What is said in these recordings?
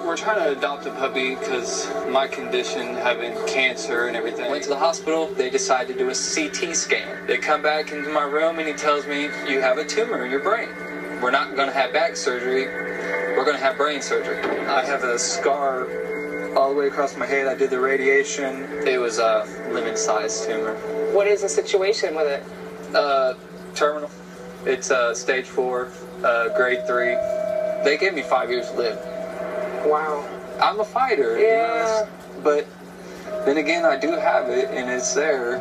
We're trying to adopt a puppy because my condition, having cancer and everything. Went to the hospital, they decided to do a CT scan. They come back into my room and he tells me, you have a tumor in your brain. We're not going to have back surgery, we're going to have brain surgery. I have a scar all the way across my head. I did the radiation. It was a lemon-sized tumor. What is the situation with it? Terminal. It's stage 4, grade 3. They gave me 5 years to live. Wow. I'm a fighter. Yeah. But then again, I do have it, and it's there,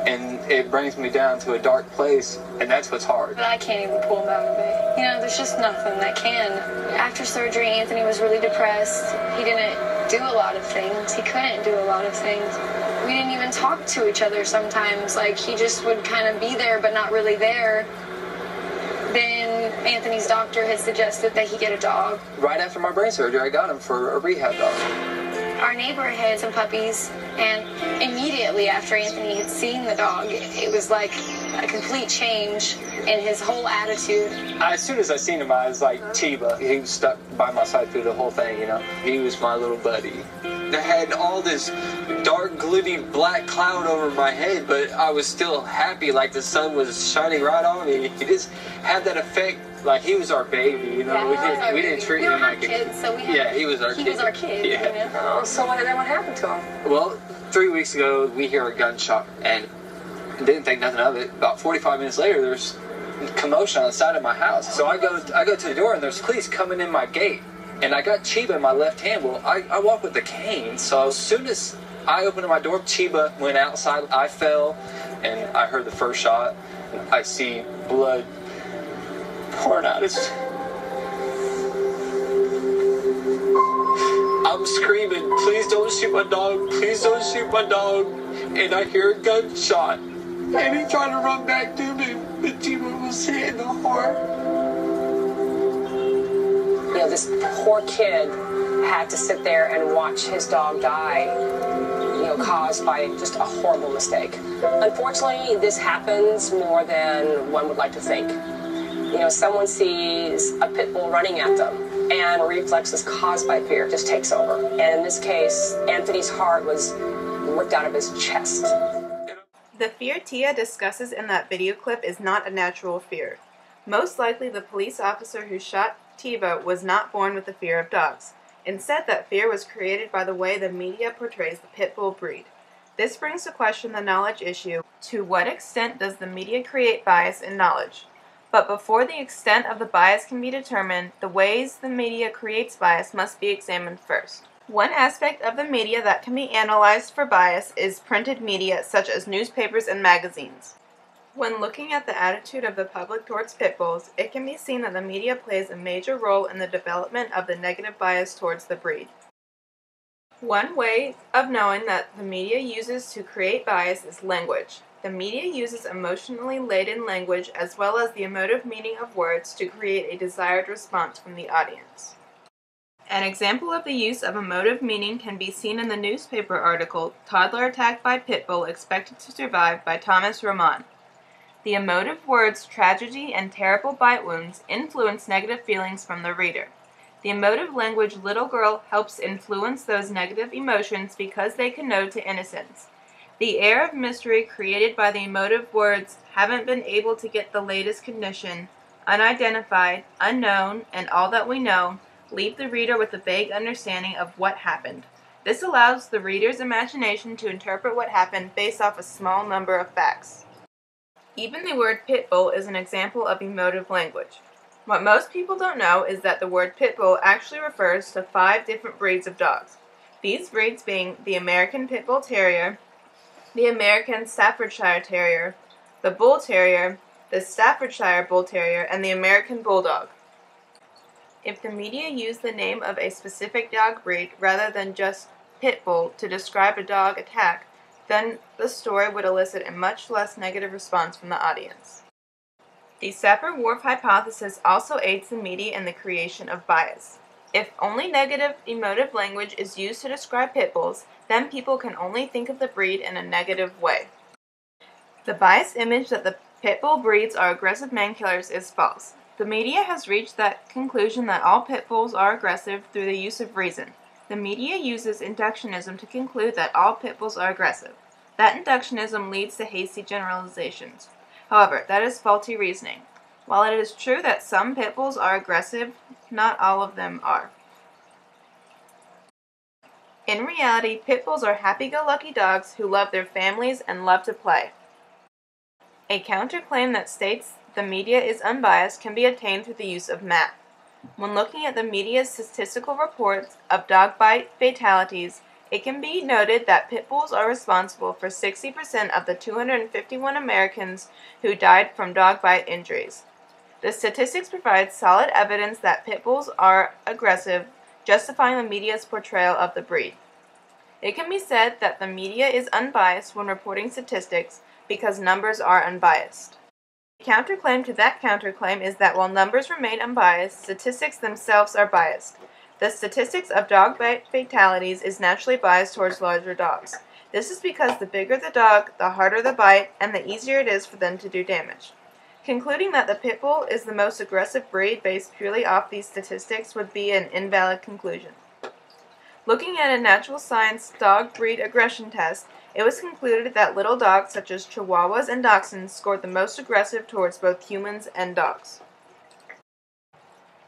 and it brings me down to a dark place, and that's what's hard. But I can't even pull him out of it. You know, there's just nothing that can. After surgery, Anthony was really depressed. He didn't do a lot of things. He couldn't do a lot of things. We didn't even talk to each other sometimes. Like, he just would kind of be there, but not really there. Then Anthony's doctor had suggested that he get a dog. Right after my brain surgery, I got him for a rehab dog. Our neighbor had some puppies, and immediately after Anthony had seen the dog, it was like a complete change in his whole attitude. As soon as I seen him, I was like Chiba. He was stuck by my side through the whole thing, you know. He was my little buddy. I had all this dark, gloomy black cloud over my head, but I was still happy, like the sun was shining right on me. He just had that effect, like he was our baby, you know. Yeah, we didn't treat him like a kid. So we had, he was our kid. He was our kid. Yeah. You know? Oh, so what happened to him? Well, 3 weeks ago, we hear a gunshot, and didn't think nothing of it. About 45 minutes later, there's commotion on the side of my house. So I go to the door, and there's police coming in my gate. And I got Chiba in my left hand. Well, I walk with a cane, so as soon as I opened my door, Chiba went outside. I fell, and I heard the first shot. I see blood pouring out. I'm screaming, please don't shoot my dog, please don't shoot my dog. And I hear a gunshot. And he tried to run back to me, but Chiba was hit in the heart. You know, this poor kid had to sit there and watch his dog die, you know, caused by just a horrible mistake. Unfortunately, this happens more than one would like to think. You know, someone sees a pit bull running at them, and a reflex is caused by fear just takes over. And in this case, Anthony's heart was ripped out of his chest. The fear Tia discusses in that video clip is not a natural fear. Most likely, the police officer who shot Tiba was not born with the fear of dogs. Instead, that fear was created by the way the media portrays the pit bull breed. This brings to question the knowledge issue. To what extent does the media create bias in knowledge? But before the extent of the bias can be determined, the ways the media creates bias must be examined first. One aspect of the media that can be analyzed for bias is printed media such as newspapers and magazines. When looking at the attitude of the public towards pit bulls, it can be seen that the media plays a major role in the development of the negative bias towards the breed. One way of knowing that the media uses to create bias is language. The media uses emotionally laden language as well as the emotive meaning of words to create a desired response from the audience. An example of the use of emotive meaning can be seen in the newspaper article, Toddler Attacked by Pit Bull Expected to Survive by Thomas Roman. The emotive words tragedy and terrible bite wounds influence negative feelings from the reader. The emotive language little girl helps influence those negative emotions because they connote to innocence. The air of mystery created by the emotive words haven't been able to get the latest condition, unidentified, unknown, and all that we know, leave the reader with a vague understanding of what happened. This allows the reader's imagination to interpret what happened based off a small number of facts. Even the word pit bull is an example of emotive language. What most people don't know is that the word pit bull actually refers to 5 different breeds of dogs. These breeds being the American Pit Bull Terrier, the American Staffordshire Terrier, the Bull Terrier, the Staffordshire Bull Terrier, and the American Bulldog. If the media used the name of a specific dog breed rather than just pit bull to describe a dog attack, then the story would elicit a much less negative response from the audience. The Sapir-Whorf hypothesis also aids the media in the creation of bias. If only negative emotive language is used to describe pit bulls, then people can only think of the breed in a negative way. The biased image that the pit bull breeds are aggressive man killers is false. The media has reached that conclusion that all pit bulls are aggressive through the use of reason. The media uses inductionism to conclude that all pit bulls are aggressive. That inductionism leads to hasty generalizations. However, that is faulty reasoning. While it is true that some pit bulls are aggressive, not all of them are. In reality, pit bulls are happy-go-lucky dogs who love their families and love to play. A counterclaim that states the media is unbiased can be obtained through the use of math. When looking at the media's statistical reports of dog bite fatalities, it can be noted that pit bulls are responsible for 60% of the 251 Americans who died from dog bite injuries. The statistics provide solid evidence that pit bulls are aggressive, justifying the media's portrayal of the breed. It can be said that the media is unbiased when reporting statistics because numbers are unbiased. The counterclaim to that counterclaim is that while numbers remain unbiased, statistics themselves are biased. The statistics of dog bite fatalities is naturally biased towards larger dogs. This is because the bigger the dog, the harder the bite, and the easier it is for them to do damage. Concluding that the pit bull is the most aggressive breed based purely off these statistics would be an invalid conclusion. Looking at a natural science dog breed aggression test, it was concluded that little dogs such as Chihuahuas and Dachshunds scored the most aggressive towards both humans and dogs.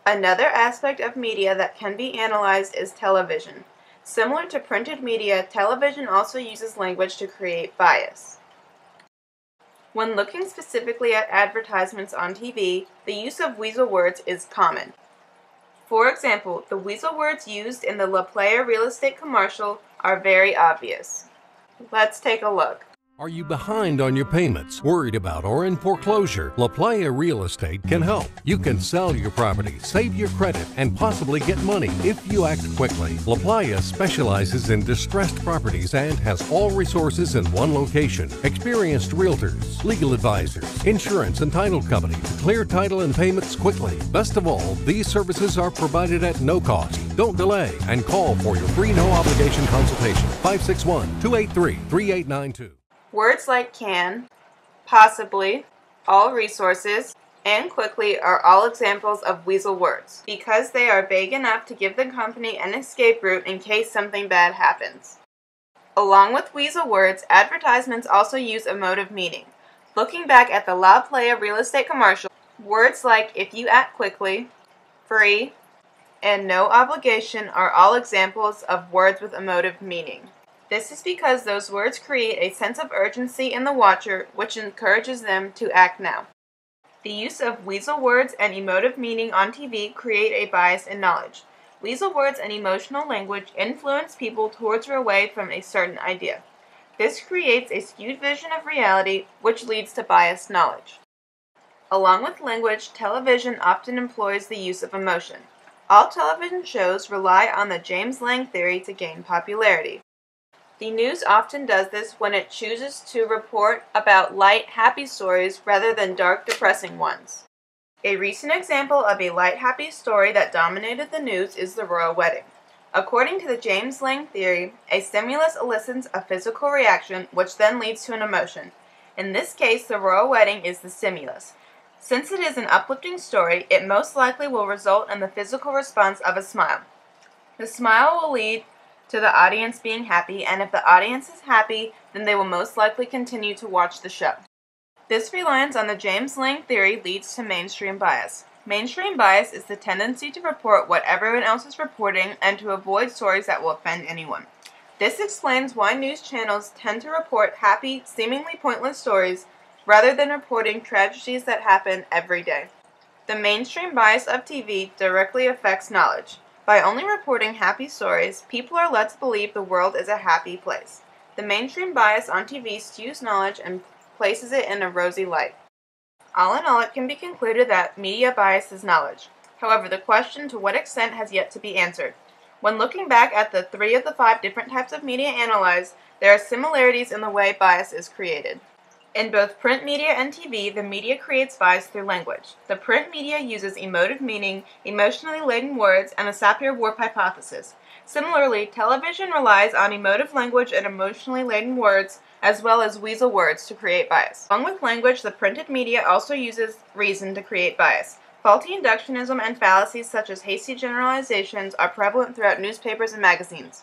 Another aspect of media that can be analyzed is television. Similar to printed media, television also uses language to create bias. When looking specifically at advertisements on TV, the use of weasel words is common. For example, the weasel words used in the La Playa real estate commercial are very obvious. Let's take a look. Are you behind on your payments, worried about or in foreclosure? La Playa Real Estate can help. You can sell your property, save your credit, and possibly get money if you act quickly. La Playa specializes in distressed properties and has all resources in one location. Experienced realtors, legal advisors, insurance and title company to clear title and payments quickly. Best of all, these services are provided at no cost. Don't delay and call for your free no-obligation consultation. 561-283-3892. Words like can, possibly, all resources, and quickly are all examples of weasel words, because they are vague enough to give the company an escape route in case something bad happens. Along with weasel words, advertisements also use emotive meaning. Looking back at the La Playa real estate commercial, words like if you act quickly, free, and no obligation are all examples of words with emotive meaning. This is because those words create a sense of urgency in the watcher, which encourages them to act now. The use of weasel words and emotive meaning on TV create a bias in knowledge. Weasel words and emotional language influence people towards or away from a certain idea. This creates a skewed vision of reality, which leads to biased knowledge. Along with language, television often employs the use of emotion. All television shows rely on the James Lang theory to gain popularity. The news often does this when it chooses to report about light, happy stories rather than dark, depressing ones. A recent example of a light, happy story that dominated the news is the royal wedding. According to the James Lang theory, a stimulus elicits a physical reaction, which then leads to an emotion. In this case, the royal wedding is the stimulus. Since it is an uplifting story, it most likely will result in the physical response of a smile. The smile will lead to the audience being happy, and if the audience is happy, then they will most likely continue to watch the show. This reliance on the James Lang theory leads to mainstream bias. Mainstream bias is the tendency to report what everyone else is reporting and to avoid stories that will offend anyone. This explains why news channels tend to report happy, seemingly pointless stories rather than reporting tragedies that happen every day. The mainstream bias of TV directly affects knowledge. By only reporting happy stories, people are led to believe the world is a happy place. The mainstream bias on TV skews knowledge and places it in a rosy light. All in all, it can be concluded that media biases knowledge. However, the question to what extent has yet to be answered. When looking back at the 3 of the 5 different types of media analyzed, there are similarities in the way bias is created. In both print media and TV, the media creates bias through language. The print media uses emotive meaning, emotionally laden words, and the Sapir-Whorf hypothesis. Similarly, television relies on emotive language and emotionally laden words, as well as weasel words to create bias. Along with language, the printed media also uses reason to create bias. Faulty inductionism and fallacies such as hasty generalizations are prevalent throughout newspapers and magazines.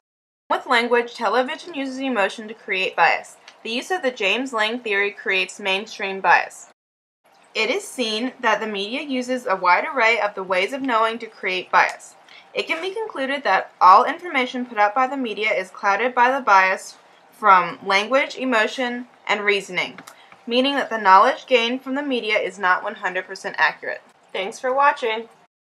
With language, television uses emotion to create bias. The use of the James Lange theory creates mainstream bias. It is seen that the media uses a wide array of the ways of knowing to create bias. It can be concluded that all information put out by the media is clouded by the bias from language, emotion, and reasoning, meaning that the knowledge gained from the media is not 100% accurate. Thanks for watching.